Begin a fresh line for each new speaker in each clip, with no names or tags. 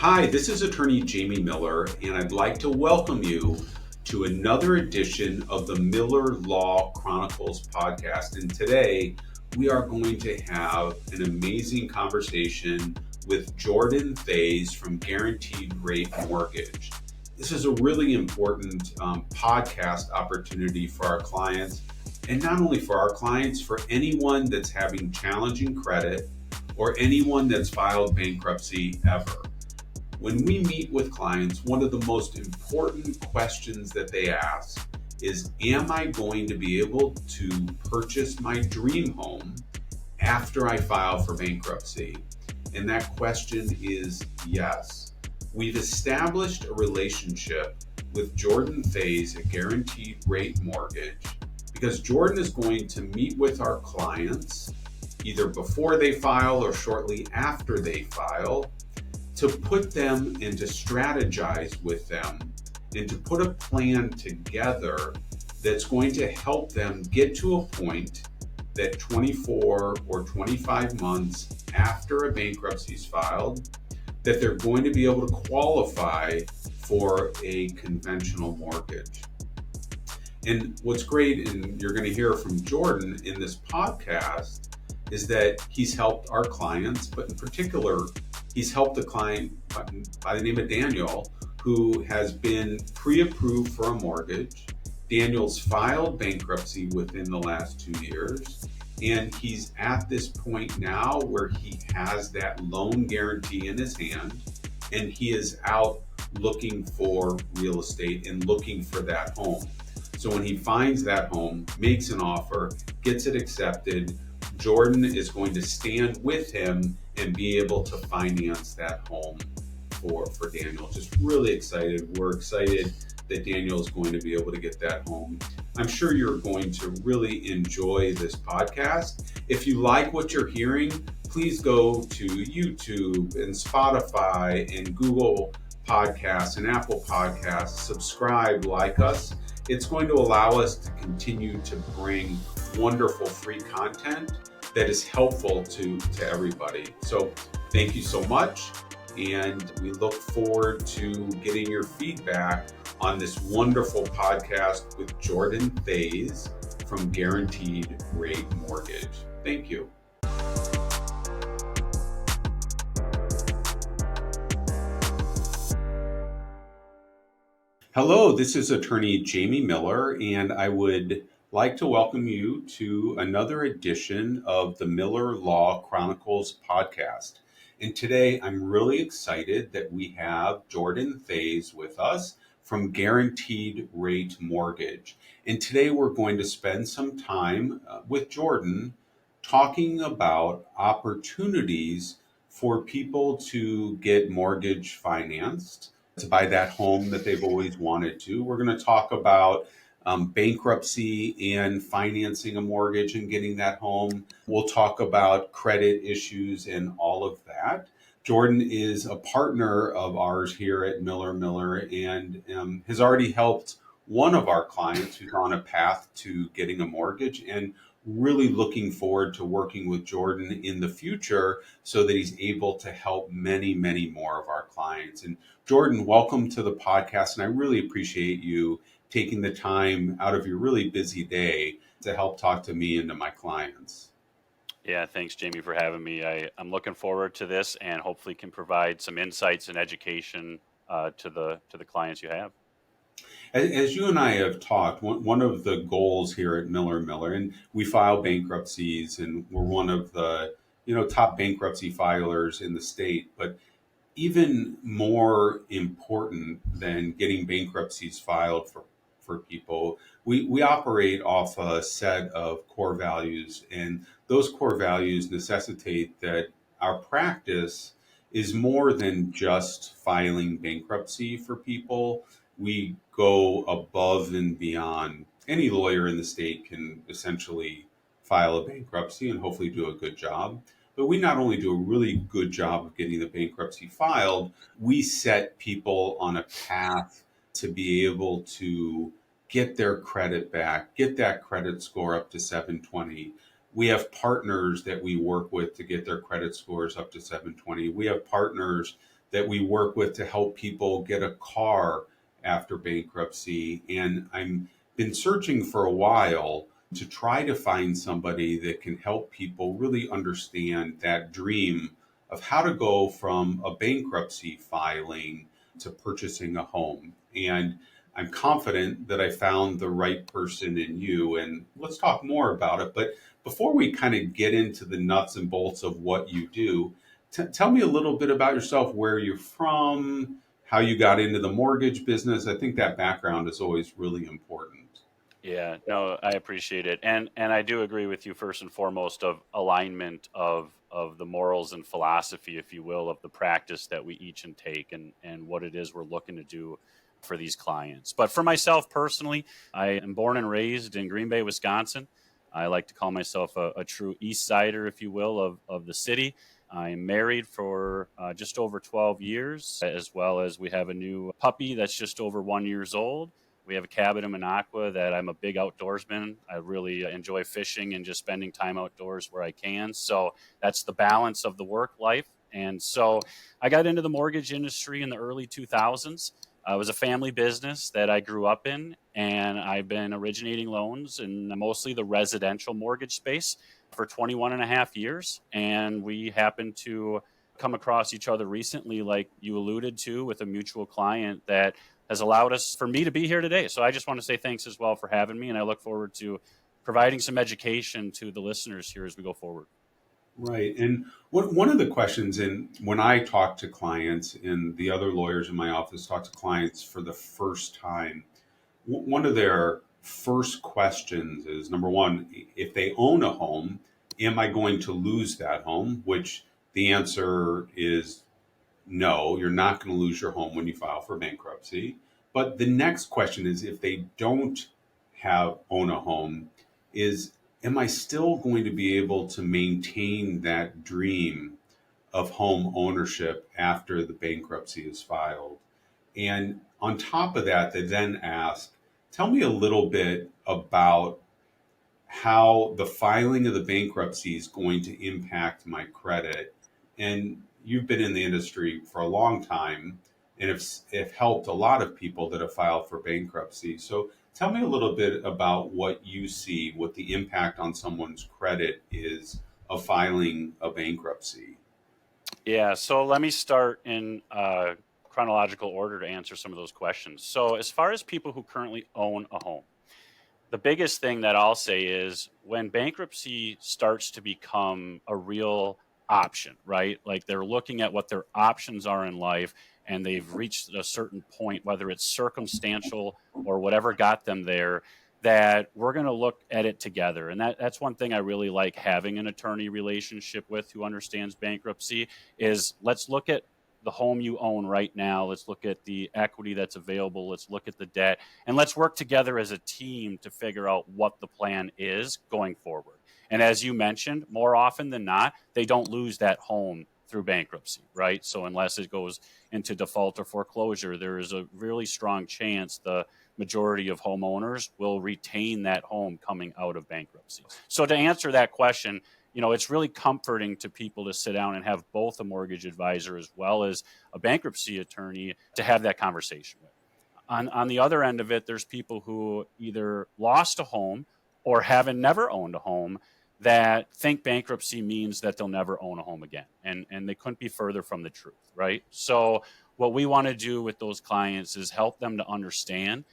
Hi, this is attorney Jamie Miller, and I'd like to welcome you to another edition of the Miller Law Chronicles podcast. And today we are going to have an amazing conversation with Jordan Thayse from Guaranteed Rate Mortgage. This is a really important podcast opportunity for our clients, and not only for our clients, for anyone that's having challenging credit or anyone that's filed bankruptcy ever. When we meet with clients, one of the most important questions that they ask is, am I going to be able to purchase my dream home after I file for bankruptcy? And that question is yes. We've established a relationship with Jordan Thayse at Guaranteed Rate Mortgage because Jordan is going to meet with our clients either before they file or shortly after they file, to put them and to strategize with them and to put a plan together that's going to help them get to a point that 24 or 25 months after a bankruptcy is filed, that they're going to be able to qualify for a conventional mortgage. And what's great, and you're going to hear from Jordan in this podcast, is that he's helped our clients, but in particular, he's helped a client by the name of Daniel, who has been pre-approved for a mortgage. Daniel's filed bankruptcy within the last 2 years, and he's at this point now where he has that loan guarantee in his hand, and he is out looking for real estate and looking for that home. So when he finds that home, makes an offer, gets it accepted, Jordan is going to stand with him and be able to finance that home for Daniel. Just really excited. We're excited that Daniel is going to be able to get that home. I'm sure you're going to really enjoy this podcast. If you like what you're hearing, please go to YouTube and Spotify and Google Podcasts and Apple Podcasts. Subscribe, like us. It's going to allow us to continue to bring wonderful free content that is helpful to everybody. So thank you so much, and we look forward to getting your feedback on this wonderful podcast with Jordan Thayse from Guaranteed Rate Mortgage. Thank you. Hello, this is attorney Jamie Miller, and I would like to welcome you to another edition of the Miller Law Chronicles podcast. And today I'm really excited that we have Jordan Thayse with us from Guaranteed Rate Mortgage. And today we're going to spend some time with Jordan talking about opportunities for people to get mortgage financed, to buy that home that they've always wanted to. We're going to talk about bankruptcy and financing a mortgage and getting that home. We'll talk about credit issues and all of that. Jordan is a partner of ours here at Miller and has already helped one of our clients who's on a path to getting a mortgage, and really looking forward to working with Jordan in the future so that he's able to help many, many more of our clients. And Jordan, welcome to the podcast, and I really appreciate you taking the time out of your really busy day to help talk to me and to my clients.
Yeah, thanks, Jamie, for having me. I'm looking forward to this, and hopefully can provide some insights and education to the clients you have.
As you and I have talked, one of the goals here at Miller, and we file bankruptcies, and we're one of the top bankruptcy filers in the state, but even more important than getting bankruptcies filed for people, we operate off a set of core values, and those core values necessitate that our practice is more than just filing bankruptcy for people. We go above and beyond. Any lawyer in the state can essentially file a bankruptcy and hopefully do a good job. But we not only do a really good job of getting the bankruptcy filed, we set people on a path to be able to get their credit back, get that credit score up to 720. We have partners that we work with to get their credit scores up to 720. We have partners that we work with to help people get a car after bankruptcy. And I'm been searching for a while to try to find somebody that can help people really understand that dream of how to go from a bankruptcy filing to purchasing a home. And I'm confident that I found the right person in you. And let's talk more about it. But before we kind of get into the nuts and bolts of what you do, tell me a little bit about yourself, where you're from, how you got into the mortgage business. I think that background is always really important.
Yeah, no, I appreciate it. And I do agree with you first and foremost of alignment of the morals and philosophy, if you will, of the practice that we each intake and what it is we're looking to do for these clients. But for myself personally, I am born and raised in Green Bay, Wisconsin. I like to call myself a true East Sider, if you will, of the city. I'm married for just over 12 years, as well as we have a new puppy that's just over 1 years old. We have a cabin in Minocqua that I'm a big outdoorsman. I really enjoy fishing and just spending time outdoors where I can. So that's the balance of the work life. And so I got into the mortgage industry in the early 2000s. It was a family business that I grew up in, and I've been originating loans in mostly the residential mortgage space for 21 and a half years. And we happened to come across each other recently, like you alluded to, with a mutual client that has allowed us for me to be here today. So I just want to say thanks as well for having me. And I look forward to providing some education to the listeners here as we go forward.
Right. And one of the questions, and when I talk to clients and the other lawyers in my office talk to clients for the first time, one of their first questions is number one, if they own a home, am I going to lose that home? Which the answer is no, you're not going to lose your home when you file for bankruptcy. But the next question is, if they don't have own a home, is am I still going to be able to maintain that dream of home ownership after the bankruptcy is filed? And on top of that, they then ask, tell me a little bit about how the filing of the bankruptcy is going to impact my credit. And you've been in the industry for a long time and have helped a lot of people that have filed for bankruptcy. So tell me a little bit about what you see, what the impact on someone's credit is of filing a bankruptcy.
Yeah, so let me start in chronological order to answer some of those questions. So, as far as people who currently own a home, the biggest thing that I'll say is when bankruptcy starts to become a real option, right? Like they're looking at what their options are in life and they've reached a certain point, whether it's circumstantial or whatever got them there, that we're going to look at it together. And that's one thing I really like having an attorney relationship with who understands bankruptcy is let's look at the home you own right now. Let's look at the equity that's available. Let's look at the debt and let's work together as a team to figure out what the plan is going forward. And as you mentioned, more often than not, they don't lose that home through bankruptcy, right? So unless it goes into default or foreclosure, there is a really strong chance the majority of homeowners will retain that home coming out of bankruptcy. So to answer that question, it's really comforting to people to sit down and have both a mortgage advisor as well as a bankruptcy attorney to have that conversation with. On the other end of it, there's people who either lost a home or haven't never owned a home that think bankruptcy means that they'll never own a home again. And they couldn't be further from the truth, right? So what we want to do with those clients is help them to understand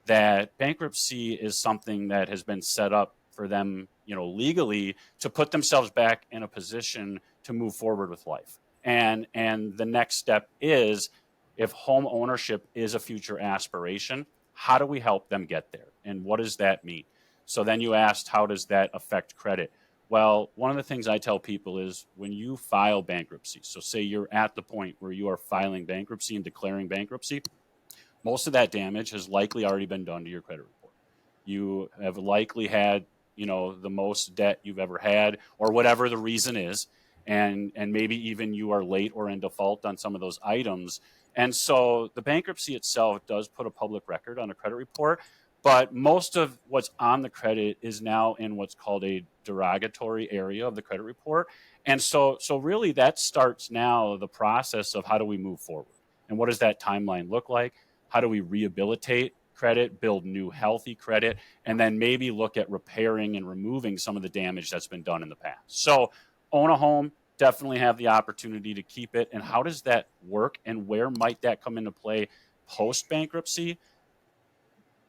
that bankruptcy is something that has been set up for them, legally to put themselves back in a position to move forward with life. And the next step is if home ownership is a future aspiration, how do we help them get there? And what does that mean? So then you asked, how does that affect credit? Well, one of the things I tell people is when you file bankruptcy, so say you're at the point where you are filing bankruptcy and declaring bankruptcy, most of that damage has likely already been done to your credit report. You have likely had, the most debt you've ever had, or whatever the reason is, and maybe even you are late or in default on some of those items. And so the bankruptcy itself does put a public record on a credit report, but most of what's on the credit is now in what's called a derogatory area of the credit report. And so really that starts now the process of how do we move forward, and what does that timeline look like? How do we rehabilitate credit, build new healthy credit, and then maybe look at repairing and removing some of the damage that's been done in the past? So own a home, definitely have the opportunity to keep it. And how does that work, and where might that come into play post bankruptcy?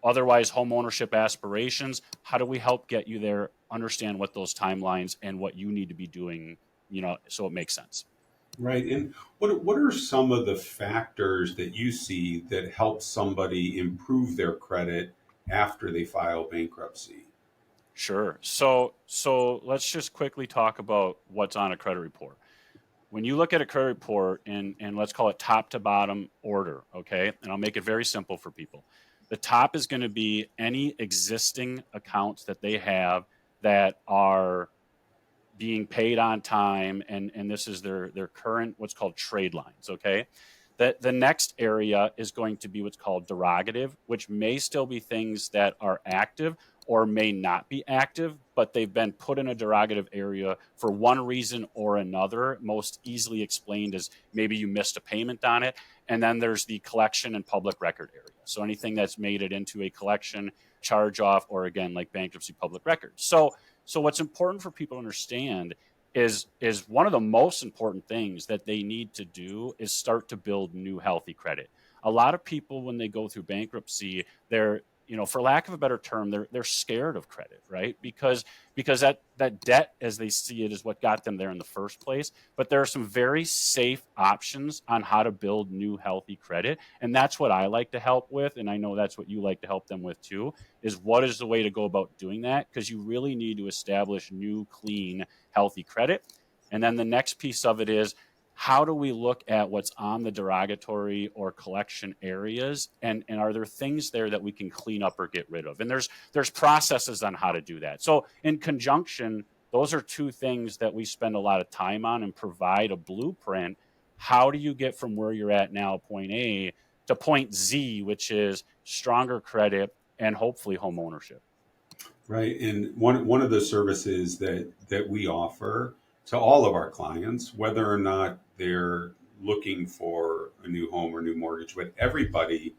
Otherwise, home ownership aspirations, how do we help get you there, understand what those timelines and what you need to be doing, so it makes sense?
Right. And what are some of the factors that you see that help somebody improve their credit after they file bankruptcy?
Sure. So let's just quickly talk about what's on a credit report. When you look at a credit report, and let's call it top to bottom order, okay? And I'll make it very simple for people. The top is going to be any existing accounts that they have that are being paid on time, and this is their current what's called trade lines, okay? The next area is going to be what's called derogative, which may still be things that are active or may not be active, but they've been put in a derogative area for one reason or another. Most easily explained is maybe you missed a payment on it. And then there's the collection and public record area. So anything that's made it into a collection, charge off, or again, like bankruptcy public record. So what's important for people to understand is one of the most important things that they need to do is start to build new healthy credit. A lot of people, when they go through bankruptcy, they're, for lack of a better term, they're scared of credit, right? Because that debt, as they see it, is what got them there in the first place. But there are some very safe options on how to build new healthy credit, and that's what I like to help with, and I know that's what you like to help them with too. Is what is the way to go about doing that? Because you really need to establish new, clean, healthy credit. And then the next piece of it is, how do we look at what's on the derogatory or collection areas, and are there things there that we can clean up or get rid of? And there's processes on how to do that. So in conjunction, those are two things that we spend a lot of time on and provide a blueprint. How do you get from where you're at now, point A, to point Z, which is stronger credit and hopefully home ownership?
Right. And one of the services that we offer to all of our clients, whether or not they're looking for a new home or new mortgage, but everybody,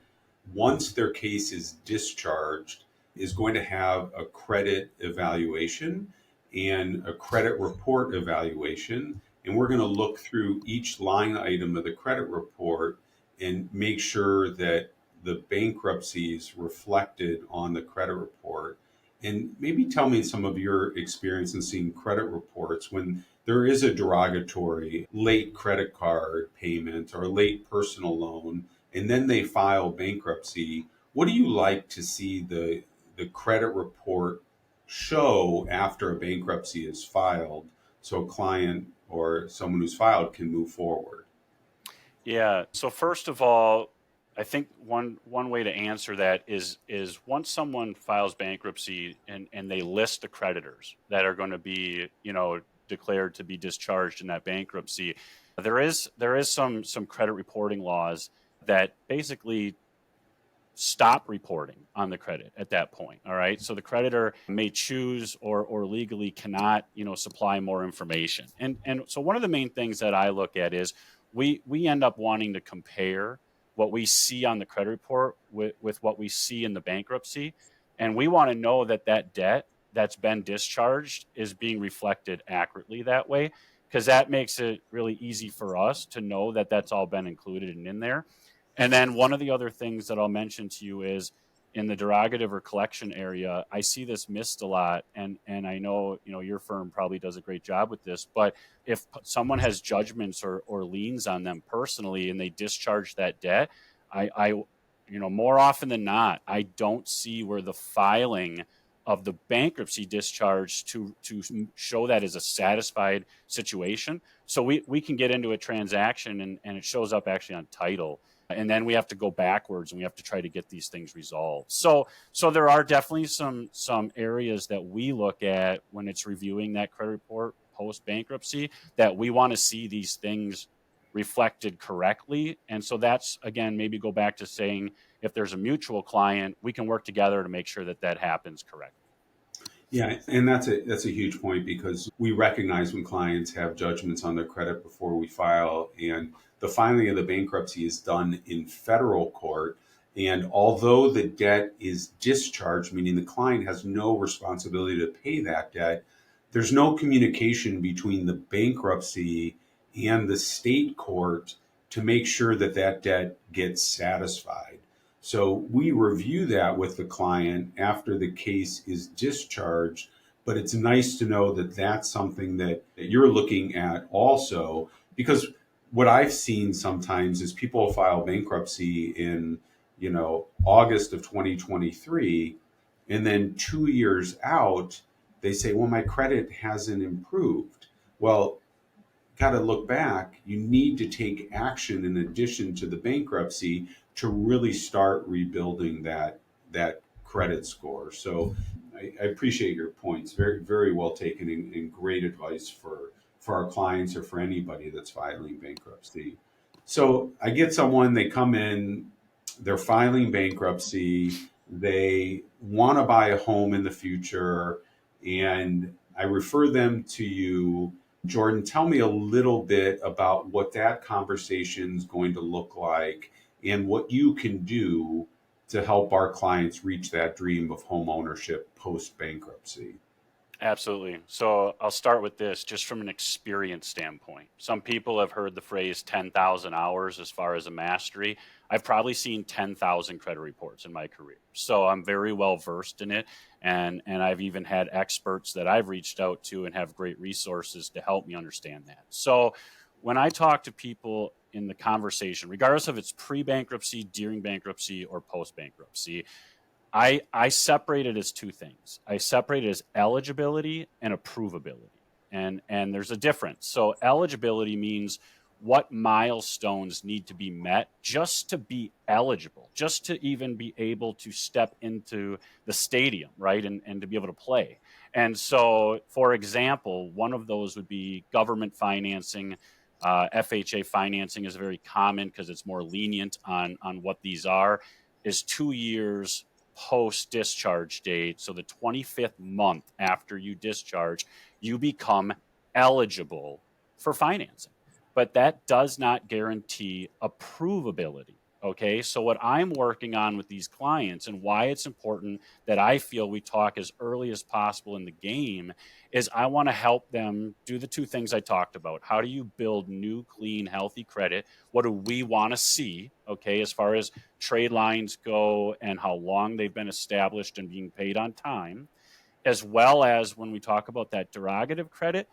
once their case is discharged, is going to have a credit evaluation and a credit report evaluation. And we're going to look through each line item of the credit report and make sure that the bankruptcy is reflected on the credit report. And maybe tell me some of your experience in seeing credit reports when there is a derogatory late credit card payment or late personal loan, and then they file bankruptcy. What do you like to see the credit report show after a bankruptcy is filed so a client or someone who's filed can move forward?
Yeah. So first of all, I think one way to answer that is once someone files bankruptcy and they list the creditors that are going to be, declared to be discharged in that bankruptcy, there is some credit reporting laws that basically stop reporting on the credit at that point. All right. So the creditor may choose or legally cannot, supply more information. And so one of the main things that I look at is we end up wanting to compare what we see on the credit report with what we see in the bankruptcy. And we want to know that that debt that's been discharged is being reflected accurately that way, because that makes it really easy for us to know that that's all been included and in there. And then one of the other things that I'll mention to you is in the derogative or collection area, I see this missed a lot, and I know your firm probably does a great job with this. But if someone has judgments or liens on them personally and they discharge that debt, I more often than not, I don't see where the filing of the bankruptcy discharge to show that as a satisfied situation. So we can get into a transaction and it shows up actually on title, and then we have to go backwards and we have to try to get these things resolved. So there are definitely some areas that we look at when it's reviewing that credit report post bankruptcy, that we want to see these things reflected correctly. And so that's, again, maybe go back to saying, if there's a mutual client, we can work together to make sure that that happens correctly.
Yeah, and that's a huge point because we recognize when clients have judgments on their credit before we file, and the filing of the bankruptcy is done in federal court. And although the debt is discharged, meaning the client has no responsibility to pay that debt, there's no communication between the bankruptcy and the state court to make sure that that debt gets satisfied. So we review that with the client after the case is discharged, but it's nice to know that that's something that you're looking at also, because what I've seen sometimes is people file bankruptcy in, August of 2023, and then 2 years out, they say, well, my credit hasn't improved. Well, got to look back. You need to take action in addition to the bankruptcy to really start rebuilding that credit score. So I appreciate your points. Very, very well taken, and great advice for our clients or for anybody that's filing bankruptcy. So I get someone, they come in, they're filing bankruptcy, they want to buy a home in the future, and I refer them to you. Jordan, tell me a little bit about what that conversation is going to look like and what you can do to help our clients reach that dream of home ownership post bankruptcy.
Absolutely. So I'll start with this just from an experience standpoint. Some people have heard the phrase 10,000 hours as far as a mastery. I've probably seen 10,000 credit reports in my career. So I'm very well versed in it. And I've even had experts that I've reached out to and have great resources to help me understand that. So when I talk to people in the conversation, regardless of it's pre bankruptcy, during bankruptcy, or post bankruptcy, I separate it as two things. I separate it as eligibility and approvability. And there's a difference. So eligibility means what milestones need to be met just to be eligible, just to even be able to step into the stadium, right? And to be able to play. And so, for example, one of those would be government financing. FHA financing is very common because it's more lenient on what these are, is 2 years post discharge date. So the 25th month after you discharge, you become eligible for financing. But that does not guarantee approvability. Okay. So, what I'm working on with these clients and why it's important that I feel we talk as early as possible in the game is I want to help them do the two things I talked about. How do you build new, clean, healthy credit? What do we want to see? Okay. As far as trade lines go and how long they've been established and being paid on time, as well as when we talk about that derogative credit,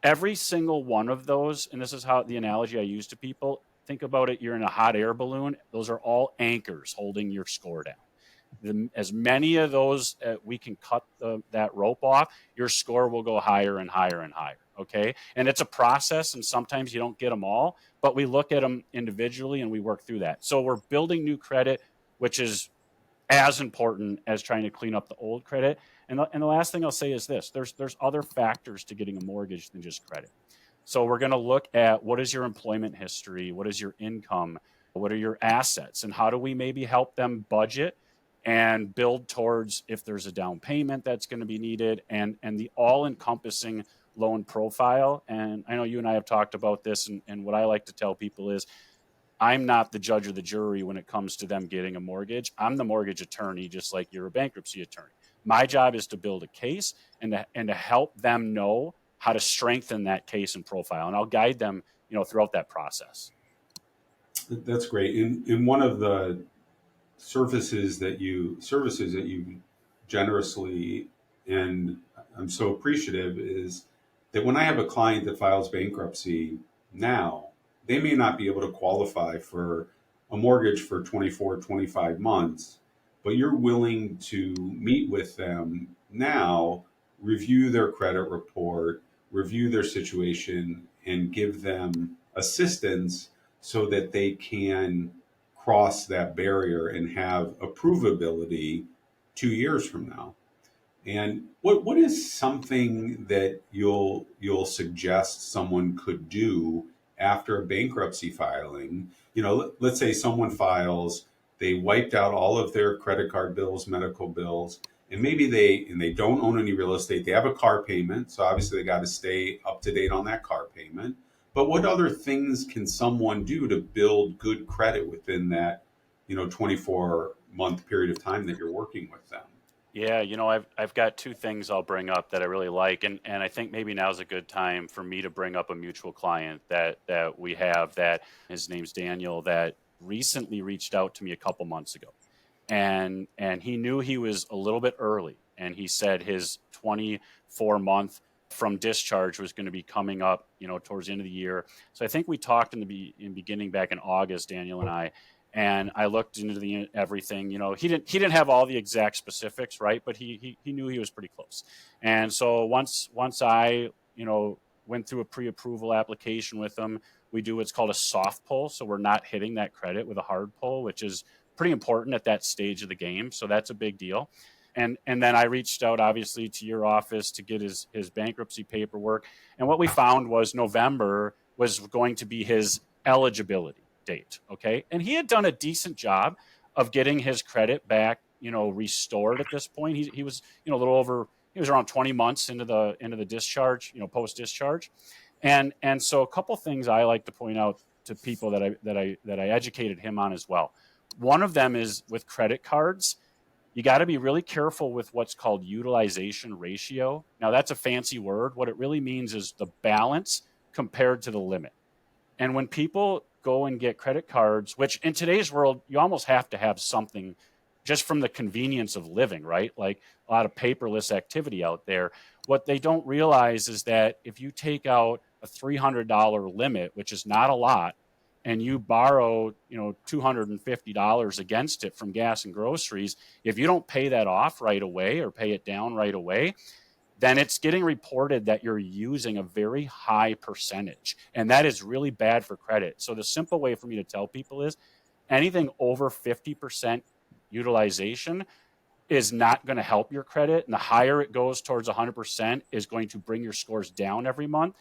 every single one of those, and this is how the analogy I use to people, think about it, you're in a hot air balloon. Those are all anchors holding your score down. As many of those we can cut that rope off, your score will go higher and higher and higher. Okay. And it's a process, and sometimes you don't get them all, but we look at them individually and we work through that. So we're building new credit, which is as important as trying to clean up the old credit. And the last thing I'll say is this: there's other factors to getting a mortgage than just credit. So we're going to look at what is your employment history, what is your income, what are your assets, and how do we maybe help them budget and build towards if there's a down payment that's going to be needed, and the all-encompassing loan profile. And I know you and I have talked about this, and what I like to tell people is I'm not the judge or the jury when it comes to them getting a mortgage. I'm the mortgage attorney, just like you're a bankruptcy attorney. My job is to build a case and to help them know how to strengthen that case and profile. And I'll guide them, throughout that process.
That's great. In one of the services that you generously, and I'm so appreciative, is that when I have a client that files bankruptcy now, they may not be able to qualify for a mortgage for 24, 25 months, but you're willing to meet with them now, review their credit report, review their situation, and give them assistance so that they can cross that barrier and have approvability 2 years from now. And what is something that you'll suggest someone could do after a bankruptcy filing? Let's say someone files, they wiped out all of their credit card bills, medical bills, and maybe they don't own any real estate. They have a car payment, so obviously they got to stay up to date on that car payment. But what other things can someone do to build good credit within that, 24-month period of time that you're working with them?
Yeah, I've got two things I'll bring up that I really like, and I think maybe now's a good time for me to bring up a mutual client that we have, that his name's Daniel, that recently reached out to me a couple months ago. And he knew he was a little bit early, and he said his 24-month from discharge was going to be coming up, towards the end of the year. So I think we talked in beginning back in August, Daniel and I looked into everything. He didn't have all the exact specifics, right? But he knew he was pretty close. And so once I went through a pre-approval application with him, we do what's called a soft pull, so we're not hitting that credit with a hard pull, which is pretty important at that stage of the game. So that's a big deal. And then I reached out, obviously, to your office to get his bankruptcy paperwork. And what we found was November was going to be his eligibility date. Okay. And he had done a decent job of getting his credit back, restored at this point. He was, a little over, he was around 20 months into the discharge, post discharge. And so a couple things I like to point out to people that I educated him on as well. One of them is with credit cards. You got to be really careful with what's called utilization ratio. Now, that's a fancy word. What it really means is the balance compared to the limit. And when people go and get credit cards, which in today's world, you almost have to have something just from the convenience of living, right? Like a lot of paperless activity out there. What they don't realize is that if you take out a $300 limit, which is not a lot, and you borrow, $250 against it from gas and groceries, if you don't pay that off right away or pay it down right away, then it's getting reported that you're using a very high percentage. And that is really bad for credit. So the simple way for me to tell people is anything over 50% utilization is not going to help your credit. And the higher it goes towards 100% is going to bring your scores down every month.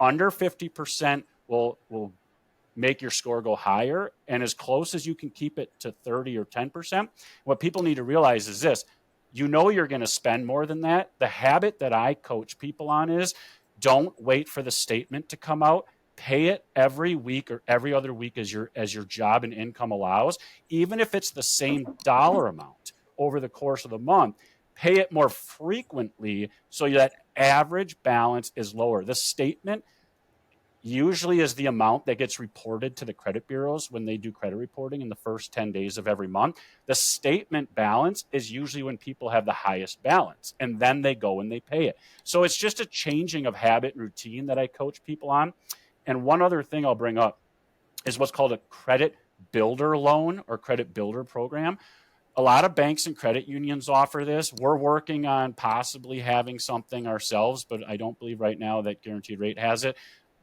Under 50% will make your score go higher, and as close as you can keep it to 30 or 10%. What people need to realize is this: you're going to spend more than that. The habit that I coach people on is don't wait for the statement to come out. Pay it every week or every other week as your job and income allows, even if it's the same dollar amount over the course of the month. Pay it more frequently so that average balance is lower. The statement usually is the amount that gets reported to the credit bureaus when they do credit reporting in the first 10 days of every month. The statement balance is usually when people have the highest balance, and then they go and they pay it. So it's just a changing of habit and routine that I coach people on. And one other thing I'll bring up is what's called a credit builder loan or credit builder program. A lot of banks and credit unions offer this. We're working on possibly having something ourselves, but I don't believe right now that Guaranteed Rate has it.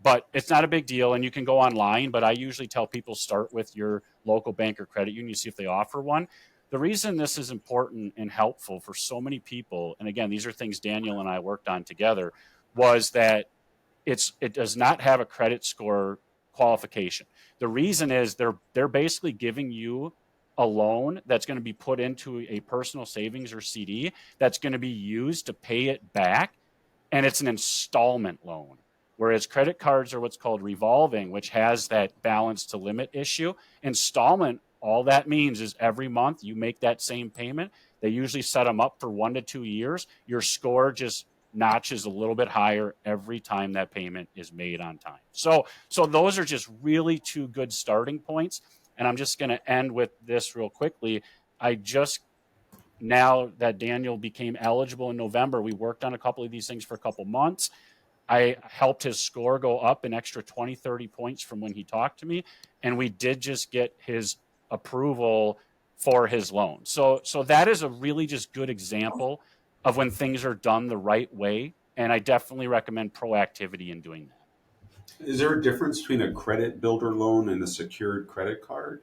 But it's not a big deal, and you can go online. But I usually tell people start with your local bank or credit union, see if they offer one. The reason this is important and helpful for so many people, and again, these are things Daniel and I worked on together, was that it does not have a credit score qualification. The reason is they're basically giving you a loan that's going to be put into a personal savings or CD that's going to be used to pay it back, and it's an installment loan. Whereas credit cards are what's called revolving, which has that balance to limit issue. Installment, all that means is every month you make that same payment. They usually set them up for 1 to 2 years. Your score just notches a little bit higher every time that payment is made on time. So those are just really two good starting points. And I'm just going to end with this real quickly. Now that Daniel became eligible in November, we worked on a couple of these things for a couple months. I helped his score go up an extra 20, 30 points from when he talked to me. And we did just get his approval for his loan. So that is a really just good example of when things are done the right way. And I definitely recommend proactivity in doing that.
Is there a difference between a credit builder loan and a secured credit card?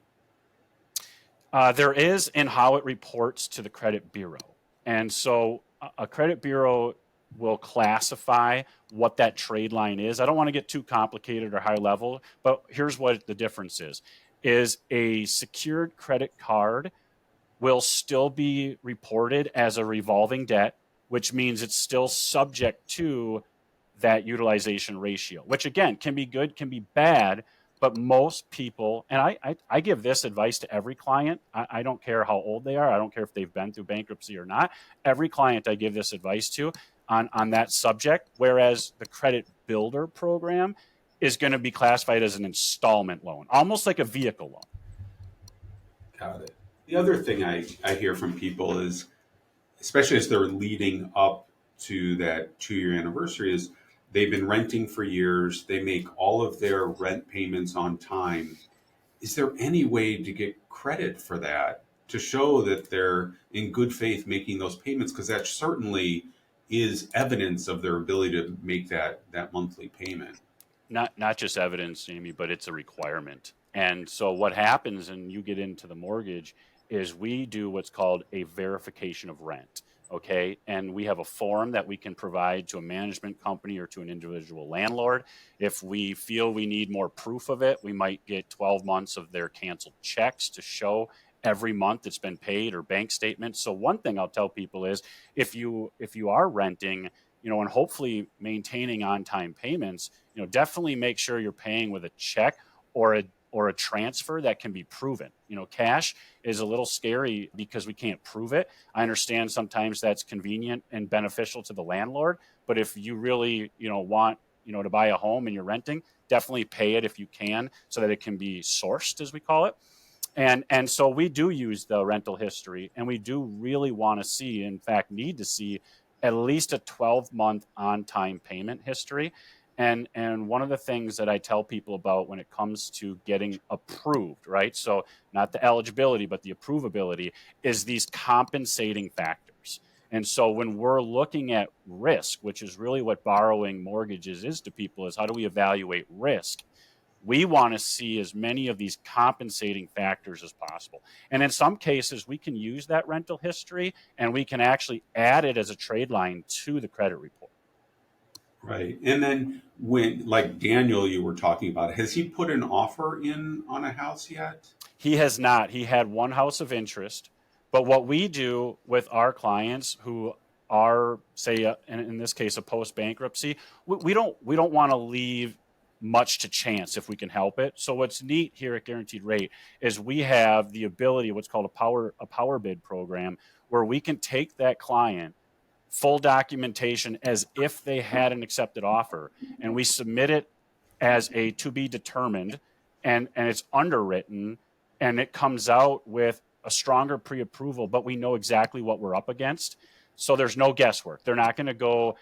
There is in how it reports to the credit bureau. And so a credit bureau will classify what that trade line is. I don't want to get too complicated or high level, but here's what the difference is a secured credit card will still be reported as a revolving debt, which means it's still subject to that utilization ratio, which again can be good, can be bad. But most people, and I give this advice to every client. I don't care how old they are. I don't care if they've been through bankruptcy or not. Every client I give this advice to on that subject, whereas the credit builder program is going to be classified as an installment loan, almost like a vehicle loan.
Got it. The other thing I hear from people is, especially as they're leading up to that 2 year anniversary, is they've been renting for years. They make all of their rent payments on time. Is there any way to get credit for that to show that they're in good faith making those payments? Because that certainly is evidence of their ability to make that monthly payment.
Not just evidence, Jamie, but it's a requirement. And so what happens, and you get into the mortgage, is we do what's called a verification of rent. Okay. And we have a form that we can provide to a management company or to an individual landlord. If we feel we need more proof of it, we might get 12 months of their canceled checks to show every month it's been paid, or bank statements. So one thing I'll tell people is, if you are renting, and hopefully maintaining on-time payments, definitely make sure you're paying with a check or a transfer that can be proven. Cash is a little scary because we can't prove it. I understand sometimes that's convenient and beneficial to the landlord, but if you really, want, to buy a home and you're renting, definitely pay it if you can, so that it can be sourced, as we call it. And so we do use the rental history, and we do really want to see, in fact, need to see at least a 12-month on-time payment history. And one of the things that I tell people about when it comes to getting approved, right? So not the eligibility, but the approvability, is these compensating factors. And so when we're looking at risk, which is really what borrowing mortgages is to people, is how do we evaluate risk? We want to see as many of these compensating factors as possible. And in some cases, we can use that rental history and we can actually add it as a trade line to the credit report.
Right. And then when, like Daniel, you were talking about, has he put an offer in on a house yet?
He has not. He had one house of interest. But what we do with our clients who are, say, in this case, a post bankruptcy, we don't want to leave much to chance if we can help it. So what's neat here at Guaranteed Rate is we have the ability, what's called a power bid program, where we can take that client full documentation as if they had an accepted offer, and we submit it as a to be determined, and it's underwritten, and it comes out with a stronger pre-approval, but we know exactly what we're up against. So there's no guesswork. They're not going to go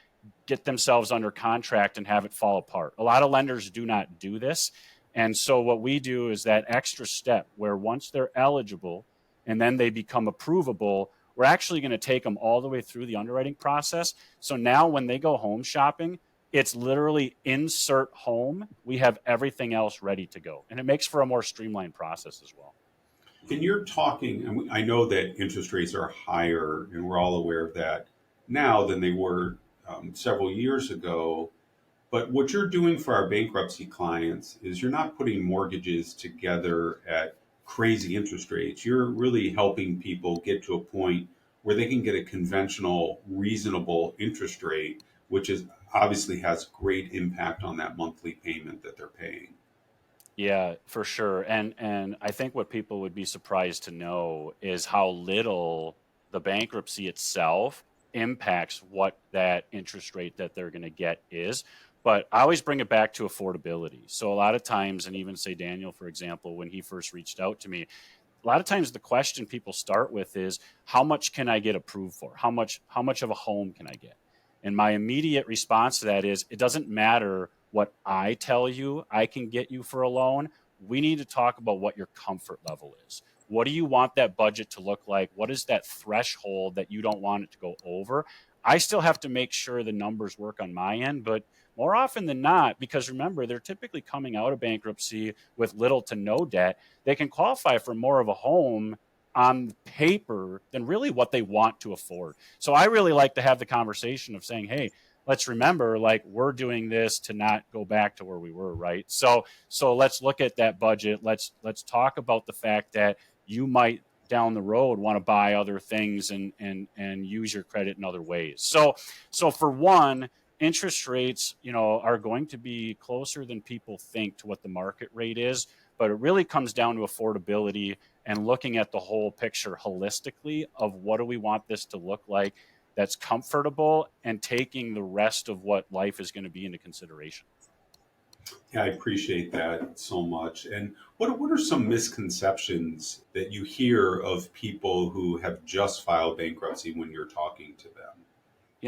get themselves under contract and have it fall apart. A lot of lenders do not do this. And so what we do is that extra step where once they're eligible and then they become approvable, we're actually going to take them all the way through the underwriting process. So now when they go home shopping, it's literally insert home. We have everything else ready to go. And it makes for a more streamlined process as well.
And you're talking, and I know that interest rates are higher, and we're all aware of that now than they were several years ago. But what you're doing for our bankruptcy clients is you're not putting mortgages together at crazy interest rates. You're really helping people get to a point where they can get a conventional, reasonable interest rate, which is obviously has great impact on that monthly payment that they're paying.
Yeah, for sure. And I think what people would be surprised to know is how little the bankruptcy itself impacts what that interest rate that they're going to get is. But I always bring it back to affordability. So a lot of times, and even say Daniel, for example, when he first reached out to me, a lot of times the question people start with is, how much can I get approved for? How much of a home can I get? And my immediate response to that is, it doesn't matter what I tell you I can get you for a loan. We need to talk about what your comfort level is. What do you want that budget to look like? What is that threshold that you don't want it to go over? I still have to make sure the numbers work on my end, but more often than not, because remember, they're typically coming out of bankruptcy with little to no debt, they can qualify for more of a home on paper than really what they want to afford. So I really like to have the conversation of saying, hey, let's remember, like, we're doing this to not go back to where we were, right? So let's look at that budget. Let's talk about the fact that you might down the road want to buy other things and use your credit in other ways. So for one, interest rates, are going to be closer than people think to what the market rate is, but it really comes down to affordability and looking at the whole picture holistically of what do we want this to look like that's comfortable and taking the rest of what life is going to be into consideration.
Yeah, I appreciate that so much. And what are some misconceptions that you hear of people who have just filed bankruptcy when you're talking to them?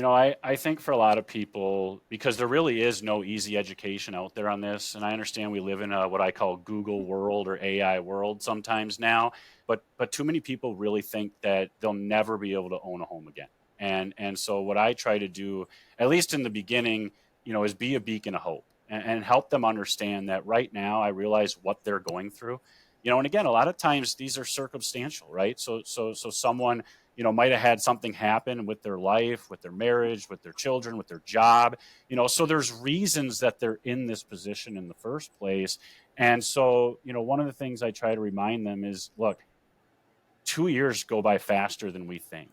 I think for a lot of people, because there really is no easy education out there on this, and I understand we live in a what I call Google world or AI world sometimes now, but too many people really think that they'll never be able to own a home again. And so what I try to do, at least in the beginning, is be a beacon of hope and help them understand that right now I realize what they're going through. And again, a lot of times these are circumstantial, right? So someone might have had something happen with their life, with their marriage, with their children, with their job, so there's reasons that they're in this position in the first place. And so, one of the things I try to remind them is, look, 2 years go by faster than we think.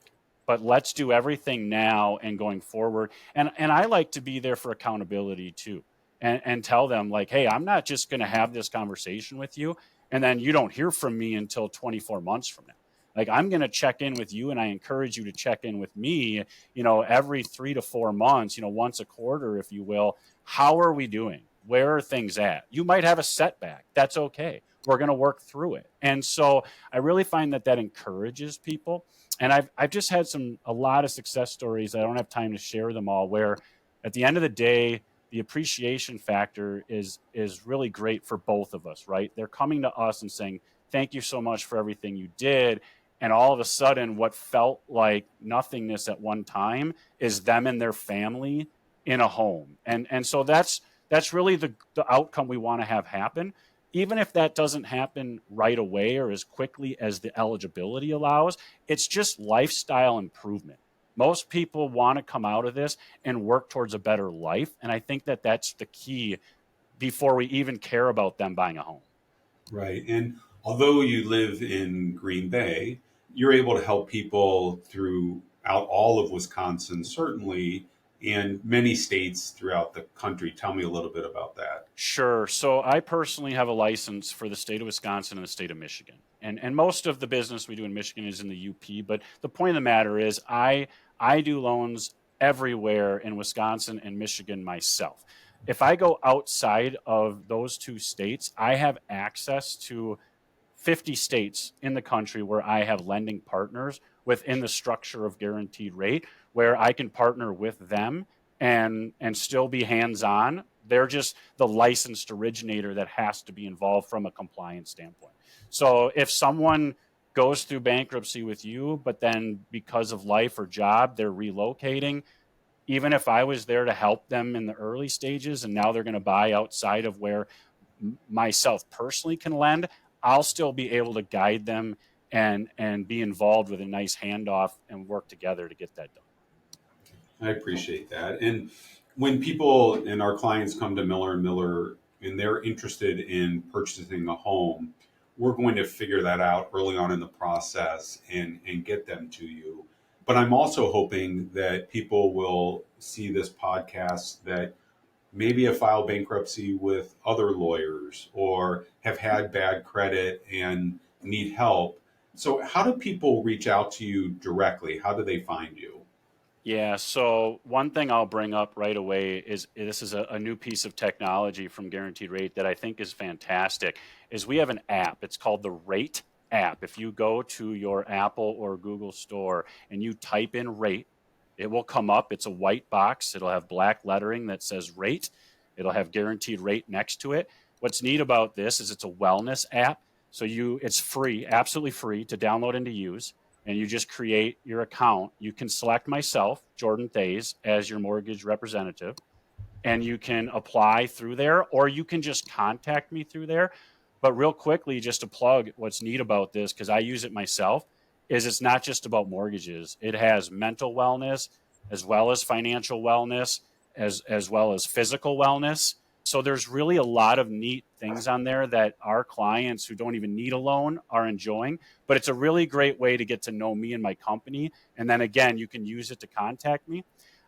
But let's do everything now and going forward. And I like to be there for accountability too. And tell them, like, hey, I'm not just going to have this conversation with you and then you don't hear from me until 24 months from now. Like, I'm going to check in with you, and I encourage you to check in with me, every 3 to 4 months, once a quarter, if you will. How are we doing? Where are things at? You might have a setback. That's okay. We're going to work through it. And so I really find that encourages people. And I've just had a lot of success stories. I don't have time to share them all, where at the end of the day, the appreciation factor is really great for both of us, right? They're coming to us and saying, thank you so much for everything you did. And all of a sudden, what felt like nothingness at one time is them and their family in a home. And so that's really the outcome we want to have happen. Even if that doesn't happen right away or as quickly as the eligibility allows, it's just lifestyle improvement. Most people want to come out of this and work towards a better life. And I think that's the key before we even care about them buying a home.
Right. And although you live in Green Bay, you're able to help people throughout all of Wisconsin, certainly, and many states throughout the country. Tell me a little bit about that.
Sure. So I personally have a license for the state of Wisconsin and the state of Michigan. And most of the business we do in Michigan is in the UP. But the point of the matter is I do loans everywhere in Wisconsin and Michigan myself. If I go outside of those two states, I have access to 50 states in the country where I have lending partners within the structure of guaranteed rate, where I can partner with them and still be hands-on. They're just the licensed originator that has to be involved from a compliance standpoint. So if someone goes through bankruptcy with you, but then because of life or job, they're relocating, even if I was there to help them in the early stages and now they're going to buy outside of where myself personally can lend, I'll still be able to guide them and be involved with a nice handoff and work together to get that done.
I appreciate that. And when people and our clients come to Miller and Miller and they're interested in purchasing a home, we're going to figure that out early on in the process and get them to you. But I'm also hoping that people will see this podcast that maybe have filed bankruptcy with other lawyers or have had bad credit and need help. So, how do people reach out to you directly? How do they find you?
Yeah, so one thing I'll bring up right away is this is a new piece of technology from Guaranteed Rate that I think is fantastic. Is we have an app. It's called the Rate app. If you go to your Apple or Google store and you type in Rate, it will come up. It's a white box. It'll have black lettering that says Rate. It'll have Guaranteed Rate next to it. What's neat about this is it's a wellness app. So it's free, absolutely free to download and to use, and you just create your account. You can select myself, Jordan Thayse, as your mortgage representative, and you can apply through there, or you can just contact me through there. But real quickly, just to plug what's neat about this, because I use it myself, is it's not just about mortgages. It has mental wellness as well as financial wellness, as well as physical wellness. So there's really a lot of neat things on there that our clients who don't even need a loan are enjoying, but it's a really great way to get to know me and my company. And then again, you can use it to contact me.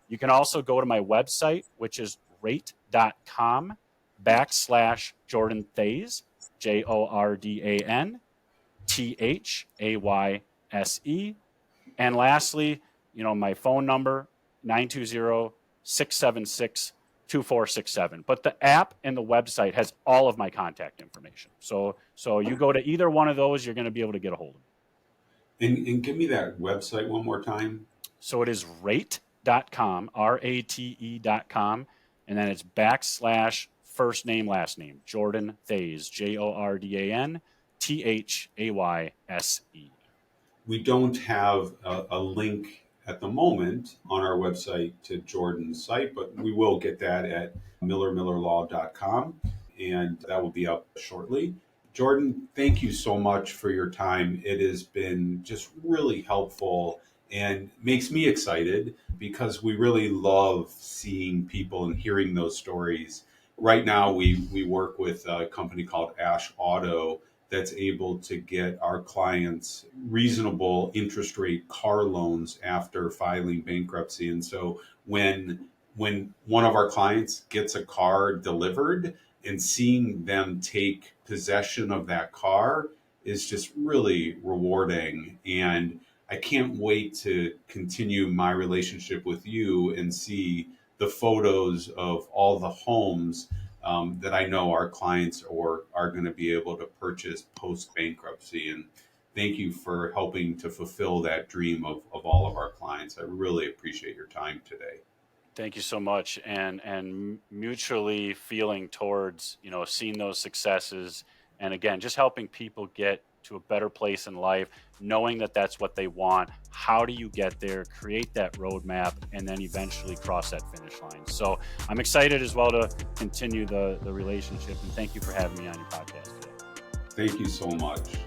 You can also go to my website, which is rate.com/Jordan Thayse, JordanThayse. And lastly, my phone number, 920-676-2467. But the app and the website has all of my contact information. So you go to either one of those, you're going to be able to get a hold of me.
And give me that website one more time.
So it is rate.com, RATE.com, and then it's /first name, last name, Jordan Thayse, JordanThayse.
We don't have a link at the moment on our website to Jordan's site, but we will get that at millerlaw.com, and that will be up shortly. Jordan, thank you so much for your time. It has been just really helpful and makes me excited because we really love seeing people and hearing those stories. Right now, we work with a company called Ash Auto that's able to get our clients reasonable interest rate car loans after filing bankruptcy. And so when one of our clients gets a car delivered and seeing them take possession of that car is just really rewarding. And I can't wait to continue my relationship with you and see the photos of all the homes that I know our clients are going to be able to purchase post bankruptcy. And thank you for helping to fulfill that dream of all of our clients. I really appreciate your time today.
Thank you so much, and mutually feeling towards seeing those successes, and again, just helping people get to a better place in life, knowing that that's what they want. How do you get there? Create that roadmap, and then eventually cross that finish line. So I'm excited as well to continue the relationship, and thank you for having me on your podcast today.
Thank you so much.